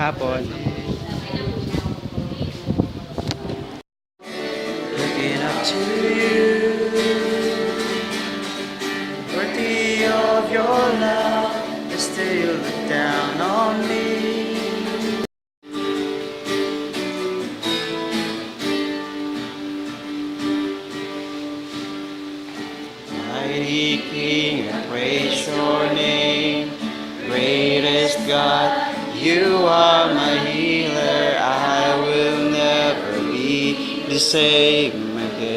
hapon. Looking up to you, worthy of your love, but still look down on me. Mighty King, I praise your name. Greatest God, you are my healer. I will never be the same again.